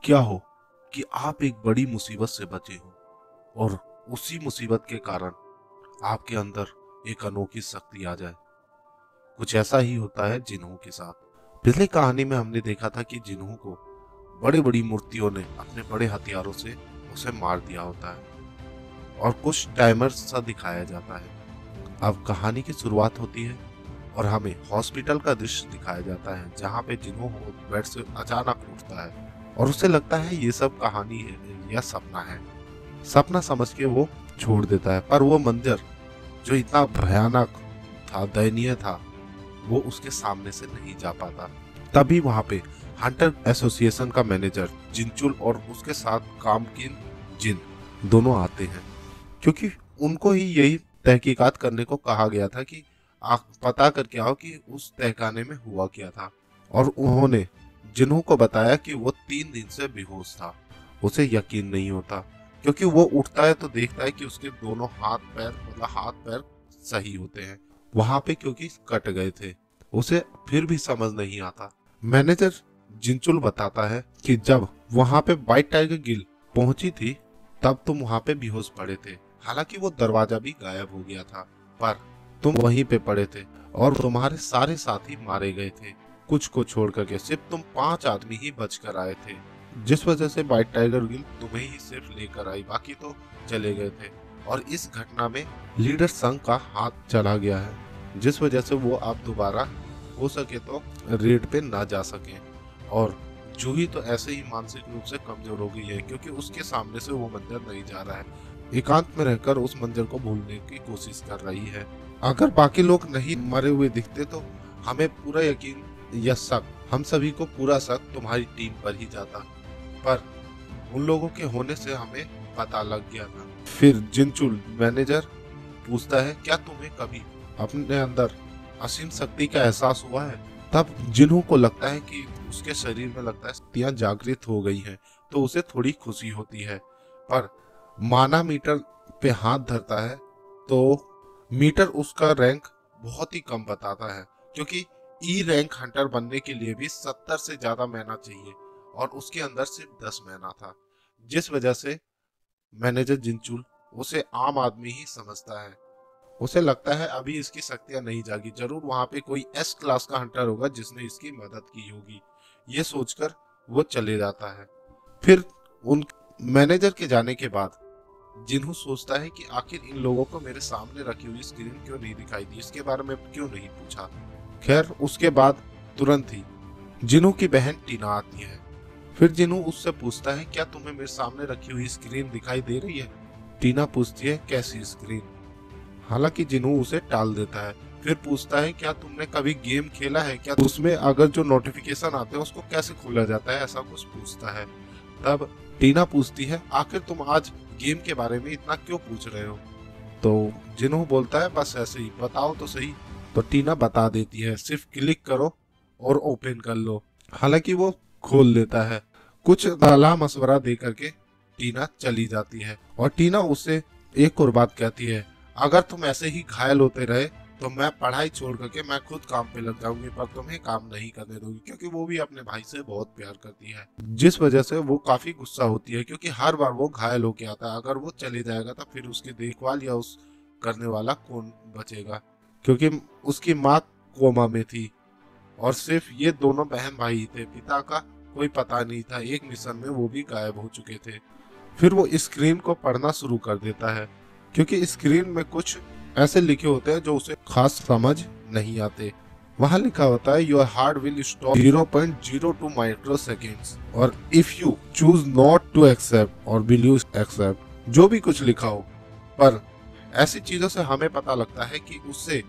क्या हो कि आप एक बड़ी मुसीबत से बचे हो और उसी मुसीबत के कारण आपके अंदर एक अनोखी शक्ति आ जाए। कुछ ऐसा ही होता है जिन्हों के साथ। पिछली कहानी में हमने देखा था कि जिन्हों को बड़ी बड़ी मूर्तियों ने अपने बड़े हथियारों से उसे मार दिया होता है और कुछ टाइमर सा दिखाया जाता है। अब कहानी की शुरुआत होती है और हमें हॉस्पिटल का दृश्य दिखाया जाता है जहाँ पे जिन्हों बेड से अचानक उठता है और उसे लगता है ये सब कहानी है या सपना है। सपना समझ के वो छोड़ देता है, पर वो मंजर जो इतना भयानक था, दयनीय था, वो उसके सामने से नहीं जा पाता। तभी वहां पे हंटर एसोसिएशन का मैनेजर जिनचुल और उसके साथ काम की जिन दोनों आते हैं, क्योंकि उनको ही यही तहकीकात करने को कहा गया था कि आप पता करके आओ कि उस तहखाने में हुआ क्या था। और उन्होंने जिन्हों को बताया कि वो 3 दिन से बेहोश था। उसे यकीन नहीं होता, क्योंकि वो उठता है तो देखता है कि उसके दोनों हाथ पैर सही होते हैं। वहां पे क्योंकि कट गए थे, उसे फिर भी समझ नहीं आता। मैनेजर जिंचुल बताता है कि जब वहां पे व्हाइट टाइगर गिल पहुंची थी तब तुम वहां पे बेहोश पड़े थे। हालांकि वो दरवाजा भी गायब हो गया था, पर तुम वहीं पे पड़े थे और तुम्हारे सारे साथी मारे गए थे। कुछ को छोड़ करके सिर्फ तुम 5 आदमी ही बच कर आए थे, जिस वजह से व्हाइट टाइगर गिल तुम्हें ही सिर्फ लेकर आई, बाकी तो चले गए थे। और इस घटना में लीडर संघ का हाथ चला गया है, जिस वजह से वो आप दोबारा हो सके तो रेड पे ना जा सके। और जूही तो ऐसे ही मानसिक रूप से कमजोर हो गई है, क्योंकि उसके सामने से वो मंजर नहीं जा रहा है। एकांत में रहकर उस मंजर को भूलने की कोशिश कर रही है। अगर बाकी लोग नहीं मरे हुए दिखते तो हमें पूरा यकीन या शक, हम सभी को पूरा शक तुम्हारी टीम पर ही जाता, पर उन लोगों के होने से हमें पता लग गया था। फिर जिनचुल मैनेजर पूछता है, क्या तुम्हें कभी अपने अंदर असीम शक्ति का एहसास हुआ है? तब जिन्हों को लगता है कि उसके शरीर में लगता है शक्तियां जागृत हो गई हैं, तो उसे थोड़ी खुशी होती है। पर माना मीटर पे हाथ धरता है तो मीटर उसका रैंक बहुत ही कम बताता है, क्योंकि ई रैंक हंटर बनने के लिए भी 70 से ज्यादा महीना चाहिए और उसके अंदर सिर्फ 10 महीना था। जिस वजह से मैनेजर जिनचुल उसे आम आदमी ही समझता है। उसे लगता है अभी इसकी शक्तियां नहीं जागी, जरूर वहां पे कोई एस क्लास का हंटर होगा जिसने इसकी मदद की होगी। ये सोचकर वो चले जाता है। फिर उन मैनेजर के जाने के बाद जिन्हों सोचता है कि आखिर इन लोगों को मेरे सामने रखी हुई स्क्रीन क्यों नहीं दिखाई दी, इसके बारे में क्यों नहीं पूछा। खैर उसके बाद तुरंत ही जिन्हों की बहन टीना आती है। फिर जिन्हों उससे पूछता है, क्या तुम्हें मेरे सामने रखी हुई स्क्रीन दिखाई दे रही है? टीना पूछती है, कैसी स्क्रीन? हालांकि जिन्हों उसे टाल देता है। फिर पूछता है, क्या तुमने कभी गेम खेला है क्या? उसमें अगर जो नोटिफिकेशन आते हैं उसको कैसे खोला जाता है, ऐसा कुछ पूछता है। तब टीना पूछती है, आखिर तुम आज गेम के बारे में इतना क्यों पूछ रहे हो? तो जिन्हों बोलता है, बस ऐसे ही, बताओ तो सही। तो टीना बता देती है, सिर्फ क्लिक करो और ओपन कर लो। हालांकि वो खोल लेता है। कुछ सलाह मशवरा दे करके टीना चली जाती है और टीना उससे एक और बात कहती है, अगर तुम ऐसे ही घायल होते रहे तो मैं पढ़ाई छोड़ करके मैं खुद काम पे लग जाऊंगी, पर तुम्हें काम नहीं करने दूंगी, क्योंकि वो भी अपने भाई से बहुत प्यार करती है। जिस वजह से वो काफी गुस्सा होती है, क्योंकि हर बार वो घायल होके आता है। अगर वो चले जाएगा तो फिर उसकी देखभाल या उस करने वाला कौन बचेगा, क्योंकि उसकी माँ कोमा में थी और सिर्फ ये दोनों बहन भाई थे। पिता का कोई पता नहीं था, एक मिशन में वो भी गायब हो चुके थे। फिर वो स्क्रीन को पढ़ना शुरू कर देता है, क्योंकि स्क्रीन में कुछ ऐसे लिखे होते हैं जो उसे खास समझ नहीं आते। वहां लिखा होता है, your heart will stop 0.02 micro seconds और if you choose not to accept और विल यू एक्सेप्ट, जो भी कुछ लिखा हो। पर ऐसी चीजों से हमें पता लगता है कि उससे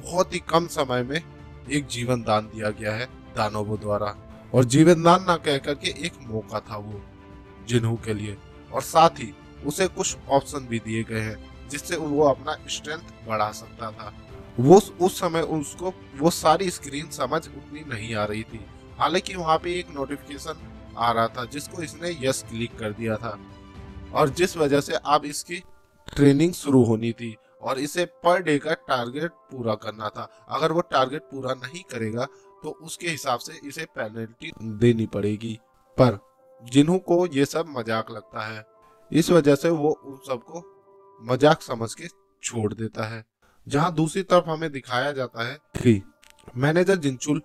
बहुत ही कम समय में एक जीवन दान दिया गया है दानवों द्वारा, और जीवन दान ना कह करके एक मौका था वो जिन्हों के लिए। और साथ ही उसे कुछ ऑप्शन भी दिए गए हैं जिससे वो अपना स्ट्रेंथ बढ़ा सकता था। वो उस समय उसको वो सारी स्क्रीन समझ उतनी नहीं आ रही थी। हालांकि वहां पे एक नोटिफिकेशन आ रहा था जिसको इसने यस क्लिक कर दिया था, और जिस वजह से अब इसकी ट्रेनिंग शुरू होनी थी और इसे पर डे का टारगेट पूरा करना था। अगर वो टारगेट पूरा नहीं करेगा तो उसके हिसाब से इसे पेनल्टी देनी पड़ेगी। पर जिन्हों को ये सब मजाक लगता है। इस वजह से वो उन सबको मजाक समझ के छोड़ देता है। जहां दूसरी तरफ हमें दिखाया जाता है कि मैनेजर जिनचुल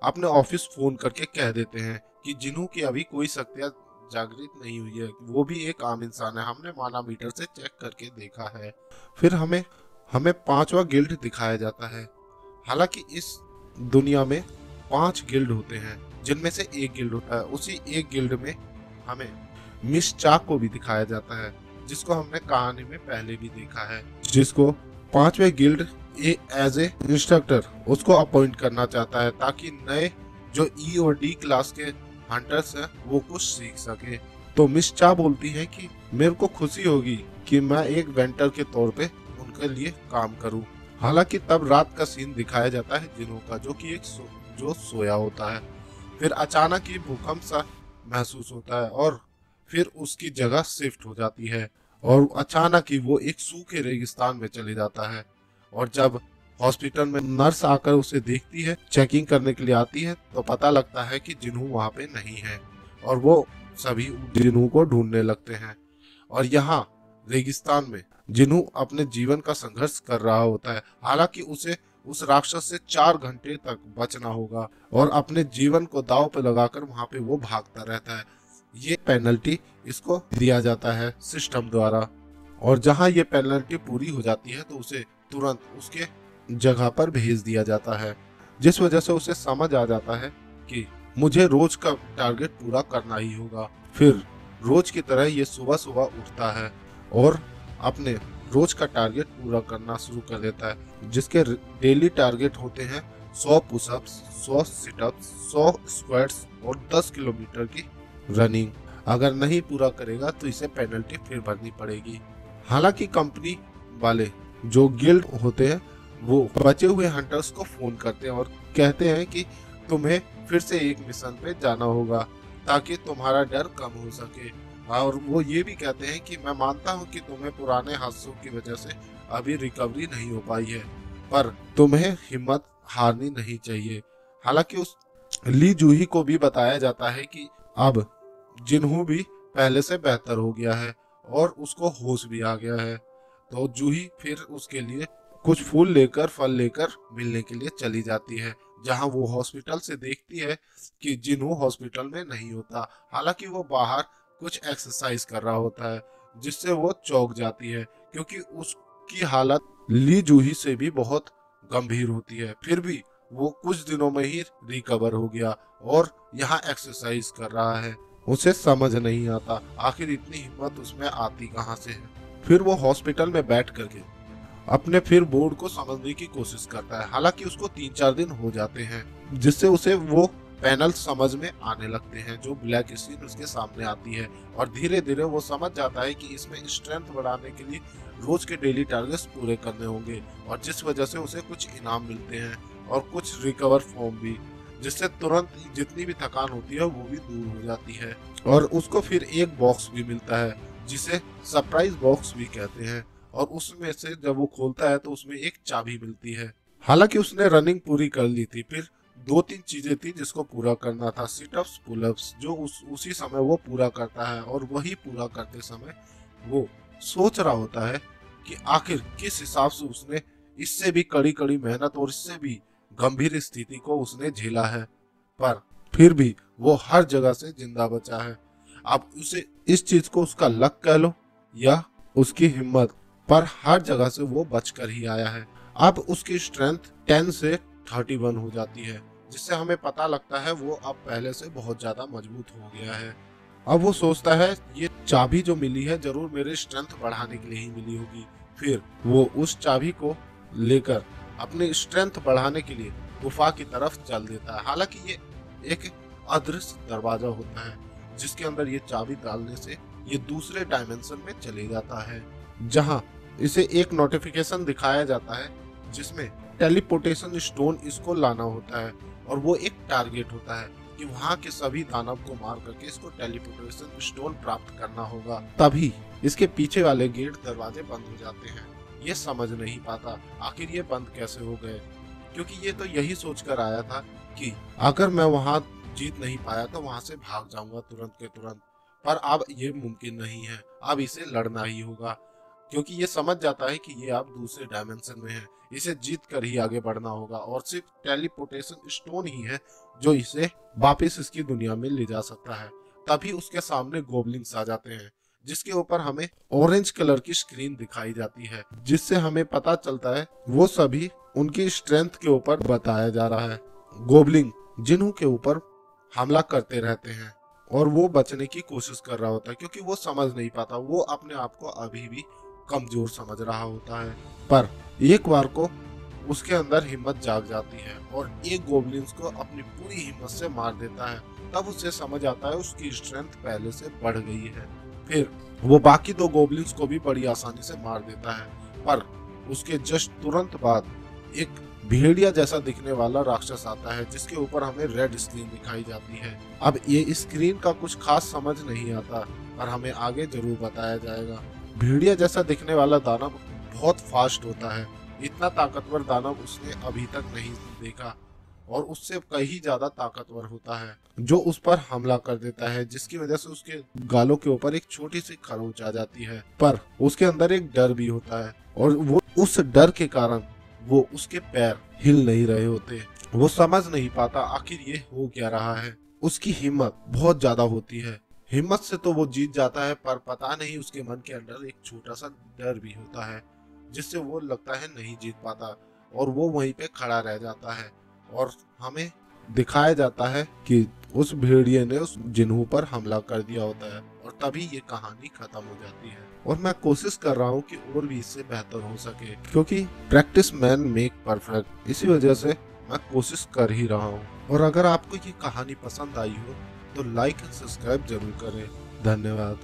अपने ऑफिस फोन करके कह देते हैं कि जिन्हों की अभी कोई शक्तियां जागृत नहीं हुई है, वो भी एक आम इंसान है, हमने मानामीटर से चेक करके देखा है। फिर हमें हमें पांचवा गिल्ड दिखाया जाता है। हालांकि इस दुनिया में 5 गिल्ड होते हैं, जिनमें से एक गिल्ड होता है। उसी एक गिल्ड में हमें मिस चाक को भी दिखाया जाता है, जिसको हमने कहानी में पहले भी देखा है, जिसको 5वें गिल्ड एज ए इंस्ट्रक्टर उसको अपॉइंट करना चाहता है, ताकि नए जो ई और डी क्लास के हंटर्स हैं वो कुछ सीख सके। तो मिस चा बोलती है कि मेरे को खुशी होगी कि मैं एक वेंटर के तौर पे उनके लिए काम करूं। हालांकि तब रात का सीन दिखाया जाता है जिन्हों का, जो कि जो सोया होता है। फिर अचानक ही भूकंप सा महसूस होता है और फिर उसकी जगह शिफ्ट हो जाती है और अचानक ही वो एक सूखे रेगिस्तान में चले जाता है। और जब हॉस्पिटल में नर्स आकर उसे देखती है, चेकिंग करने के लिए आती है, तो पता लगता है कि जिन्हों वहां पे नहीं है और वो सभी जिन्हों को ढूंढने लगते हैं। और यहाँ रेगिस्तान में जिन्हों अपने जीवन का संघर्ष कर रहा होता है। हालांकि उसे उस राक्षस से 4 घंटे तक बचना होगा और अपने जीवन को दांव पे लगाकर वहां पे वो भागता रहता है। ये पेनल्टी इसको दिया जाता है सिस्टम द्वारा। और जहां ये पेनल्टी पूरी हो जाती है तो उसे तुरंत उसके जगह पर भेज दिया जाता है, जिस वजह से उसे समझ आ जाता है कि मुझे रोज का टारगेट पूरा करना ही होगा। फिर रोज की तरह ये सुबह सुबह उठता है और अपने रोज का टारगेट पूरा करना शुरू कर देता है, जिसके डेली टारगेट होते हैं 100 पुशअप्स, 100 सिटअप्स, 100 स्क्वाट्स और 10 किलोमीटर की रनिंग। अगर नहीं पूरा करेगा तो इसे पेनल्टी फिर भरनी पड़ेगी। हालांकि कंपनी वाले जो गिल्ड होते हैं वो बचे हुए हंटर्स को फोन करते हैं और कहते हैं कि तुम्हें फिर से एक मिशन पे जाना होगा ताकि तुम्हारा डर कम हो सके। और वो ये भी कहते हैं कि मैं मानता हूँ कि तुम्हें पुराने हादसों की वजह से अभी रिकवरी नहीं हो पाई है, पर तुम्हें हिम्मत हारनी नहीं चाहिए। हालांकि उस ली जूही को भी बताया जाता है कि अब जिन्हों भी पहले से बेहतर हो गया है और उसको होश भी आ गया है। तो जूही फिर उसके लिए कुछ फूल लेकर, फल लेकर मिलने के लिए चली जाती है, जहां वो हॉस्पिटल से देखती है कि जिन्हों हॉस्पिटल में नहीं होता। हालांकि वो बाहर कुछ एक्सरसाइज कर रहा होता है, जिससे वो चौंक जाती है क्योंकि उसकी हालत ली जूही से भी बहुत गंभीर होती है। फिर भी वो कुछ दिनों में ही रिकवर हो गया और यहाँ एक्सरसाइज कर रहा है। उसे समझ नहीं आता आखिर इतनी हिम्मत उसमें आती कहाँ से है। फिर वो हॉस्पिटल में बैठ करके अपने फिर बोर्ड को समझने की कोशिश करता है। हालांकि उसको 3-4 दिन हो जाते हैं, जिससे उसे वो पैनल समझ में आने लगते हैं जो ब्लैक स्क्रीन उसके सामने आती है। और धीरे धीरे वो समझ जाता है कि इसमें स्ट्रेंथ बढ़ाने के लिए रोज के डेली टारगेट्स पूरे करने होंगे, और जिस वजह से उसे कुछ इनाम मिलते हैं और कुछ रिकवर फॉर्म भी, जिससे तुरंत जितनी भी थकान होती है वो भी दूर हो जाती है। और उसको फिर एक बॉक्स भी मिलता है जिसे सरप्राइज बॉक्स भी कहते हैं, और उसमें से जब वो खोलता है तो उसमें एक चाबी मिलती है। हालांकि उसने रनिंग पूरी कर ली थी, फिर 2-3 चीजें थी जिसको पूरा करना था, सिटअप्स, पुलअप्स, जो उसी समय वो पूरा करता है। और वही पूरा करते समय वो सोच रहा होता है कि आखिर किस हिसाब से उसने इससे भी कड़ी कड़ी मेहनत और इससे भी गंभीर स्थिति को उसने झेला है, पर फिर भी वो हर जगह से जिंदा बचा है। अब उसे इस चीज को उसका लक कह लो या उसकी हिम्मत, पर हर जगह से वो बचकर ही आया है। अब उसकी स्ट्रेंथ 10 से 31 हो जाती है, जिससे हमें पता लगता है वो अब पहले से बहुत ज्यादा मजबूत हो गया है। अब वो सोचता है ये चाबी जो मिली है जरूर मेरे स्ट्रेंथ बढ़ाने के लिए ही मिली होगी। फिर वो उस चाबी को लेकर अपने स्ट्रेंथ बढ़ाने के लिए गुफा की तरफ चल देता है। हालांकि ये एक अदृश्य दरवाजा होता है, जिसके अंदर ये चाबी डालने से ये दूसरे डायमेंशन में चले जाता है, जहां इसे एक नोटिफिकेशन दिखाया जाता है जिसमें टेलीपोर्टेशन स्टोन इसको लाना होता है, और वो एक टारगेट होता है कि वहां के सभी दानव को मार करके इसको टेलीपोर्टेशन स्टोन प्राप्त करना होगा। तभी इसके पीछे वाले गेट दरवाजे बंद हो जाते हैं। ये समझ नहीं पाता आखिर ये बंद कैसे हो गए, क्योंकि ये तो यही सोचकर आया था कि अगर मैं वहां जीत नहीं पाया तो वहां से भाग जाऊंगा तुरंत के तुरंत। पर अब ये मुमकिन नहीं है, अब इसे लड़ना ही होगा, क्योंकि ये समझ जाता है कि ये अब दूसरे डायमेंशन में है। इसे जीत कर ही आगे बढ़ना होगा और सिर्फ टेलीपोर्टेशन स्टोन ही है जो इसे वापस इसकी दुनिया में ले जा सकता है। तभी उसके सामने गोबलिन्स आ जाते हैं, जिसके ऊपर हमें ऑरेंज कलर की स्क्रीन दिखाई जाती है, जिससे हमें पता चलता है वो सभी उनकी स्ट्रेंथ के ऊपर बताया जा रहा है। गोबलिन जिन्हों के ऊपर हमला करते रहते हैं और वो बचने की कोशिश कर रहा होता है, क्योंकि वो समझ नहीं पाता, वो अपने आप को अभी भी कमजोर समझ रहा होता है। पर एक बार को उसके अंदर हिम्मत जाग जाती है और एक गोबलिन्स को अपनी पूरी हिम्मत से मार देता है। तब उसे समझ आता है उसकी स्ट्रेंथ पहले से बढ़ गई है। फिर वो बाकी दो गोबलिन्स को भी बड़ी आसानी से मार देता है। पर उसके जस्ट तुरंत बाद एक भेड़िया जैसा दिखने वाला राक्षस आता है, जिसके ऊपर हमें रेड स्क्रीन दिखाई जाती है। अब ये स्क्रीन का कुछ खास समझ नहीं आता, पर हमें आगे जरूर बताया जाएगा। भेड़िया जैसा दिखने वाला दानव बहुत फास्ट होता है, इतना ताकतवर दानव उसने अभी तक नहीं देखा, और उससे कहीं ज्यादा ताकतवर होता है, जो उस पर हमला कर देता है, जिसकी वजह से उसके गालों के ऊपर एक छोटी सी खरोंच आ जाती है। पर उसके अंदर एक डर भी होता है, और वो उस डर के कारण वो उसके पैर हिल नहीं रहे होते। वो समझ नहीं पाता आखिर ये हो क्या रहा है। उसकी हिम्मत बहुत ज्यादा होती है, हिम्मत से तो वो जीत जाता है, पर पता नहीं उसके मन के अंदर एक छोटा सा डर भी होता है, जिससे वो लगता है नहीं जीत पाता, और वो वहीं पे खड़ा रह जाता है। और हमें दिखाया जाता है कि उस भेड़िए ने उस जिन्हों पर हमला कर दिया होता है, और तभी ये कहानी खत्म हो जाती है। और मैं कोशिश कर रहा हूँ कि और भी इससे बेहतर हो सके, क्योंकि प्रैक्टिस मैन मेक परफेक्ट, इसी वजह से मैं कोशिश कर ही रहा हूँ। और अगर आपको ये कहानी पसंद आई हो तो लाइक एंड सब्सक्राइब जरूर करें। धन्यवाद।